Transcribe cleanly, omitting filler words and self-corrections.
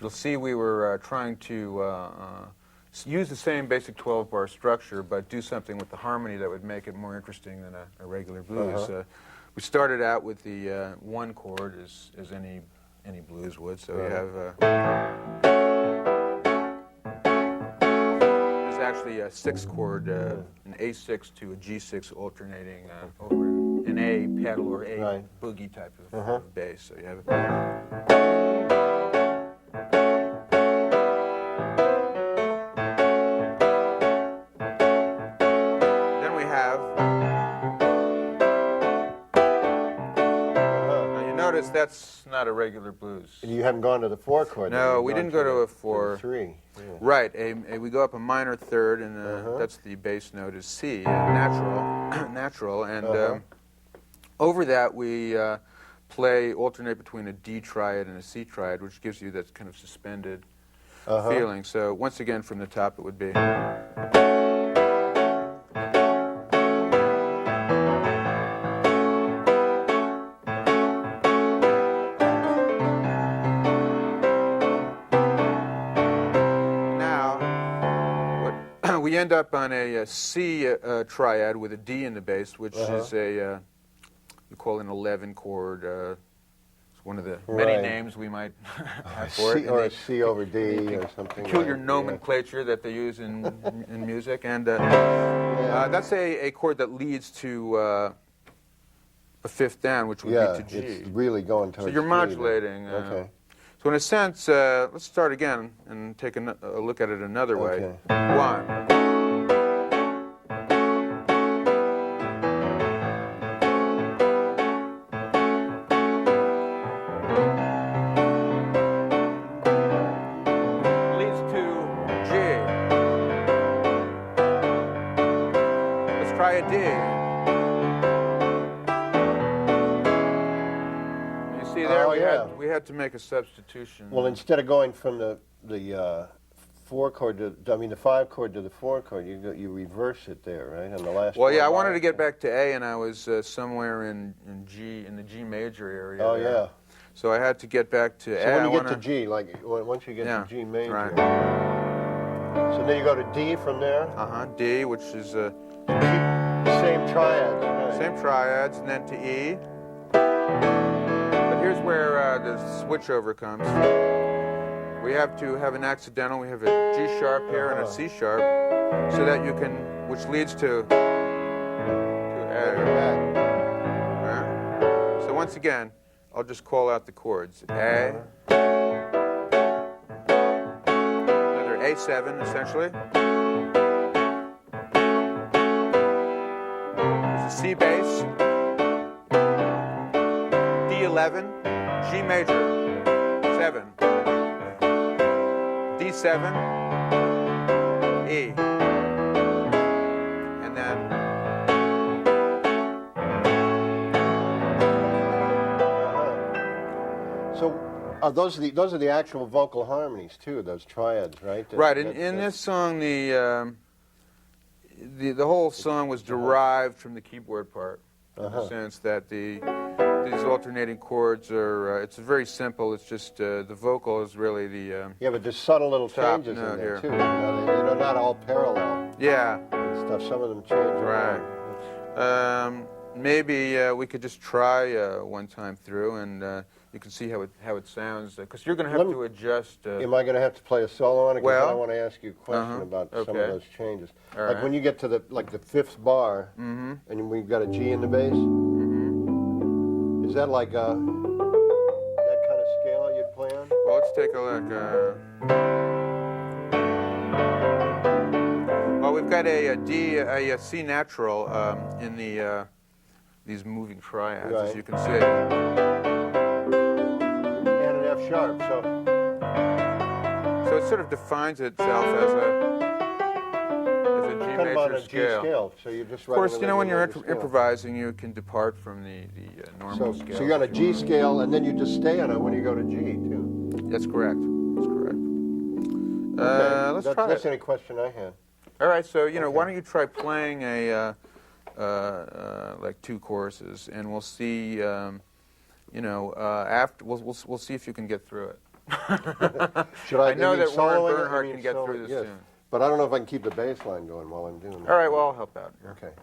you'll see we were trying to use the same basic 12-bar structure, but do something with the harmony that would make it more interesting than a regular blues. We started out with the one chord, as any blues would. So you have there's actually a 6-chord, an A6 to a G6 alternating over an A pedal or A boogie type of bass. So you have that's not a regular blues. And you haven't gone to the 4 chord? No, we didn't go to a 4. 3. Yeah. Right. We go up a minor third, and that's the bass note is C, natural, and over that we alternate between a D triad and a C triad, which gives you that kind of suspended feeling. So once again, from the top, it would be. We end up on a C triad with a D in the bass, which is we call it an 11 chord. It's one of the many names we might have for it. Or a C over D or something. Peculiar nomenclature that they use in music. And that's a chord that leads to a 5th down, which would be to G. It's really going towards So you're modulating. So in a sense, let's start again and take a look at it another way. 1. Leads to G. Let's try a D. See there, we had to make a substitution. Well, instead of going from the 4 chord to, the 5 chord to the 4 chord, you reverse it there, right? On the last. Well, yeah, I wanted to get back to A, and I was somewhere in G, in the G major area. Oh, there. Yeah. So I had to get back to A. So when you get to G, like once you get to G major. Right. So then you go to D from there. D, which is same triads. Right? Same triads, and then to E. Here's where the switchover comes. We have to have an accidental. We have a G sharp here and a C sharp, so that you can, which leads to A. So once again, I'll just call out the chords. A, another A7 essentially. There's a C bass. D11, G major, 7, D7, E, and then So those are the actual vocal harmonies too, those triads, right? Right. In this song, the whole song was derived from the keyboard part, in the sense that these alternating chords are, it's very simple. It's just the vocal is really the yeah, but there's subtle little changes in there too. They're not all parallel. Yeah. And stuff. Some of them change. Right. Maybe we could just try one time through, and you can see how it sounds. Because you're going to have to adjust. Am I going to have to play a solo on it? Well, I want to ask you a question about some of those changes. All like when you get to the 5th bar, and we've got a G in the bass. Is that like that kind of scale you'd play on? Well, let's take a look. Well, we've got a C natural in these moving triads, as you can see. And an F sharp, so it sort of defines itself as a G major scale. So you just of course, when you're improvising, you can depart from the normal scale. So you're on a G scale, and then you just stay on it when you go to G, too. That's correct. That's correct. Let's try That's any question I had. All right, so, why don't you try playing like 2 choruses, and we'll see, after, we'll see if you can get through it. Should I know that Warren soloing it? Bernhardt can get through this yes. tune. But I don't know if I can keep the bass line going while I'm doing it. All right, well, I'll help out here. Okay.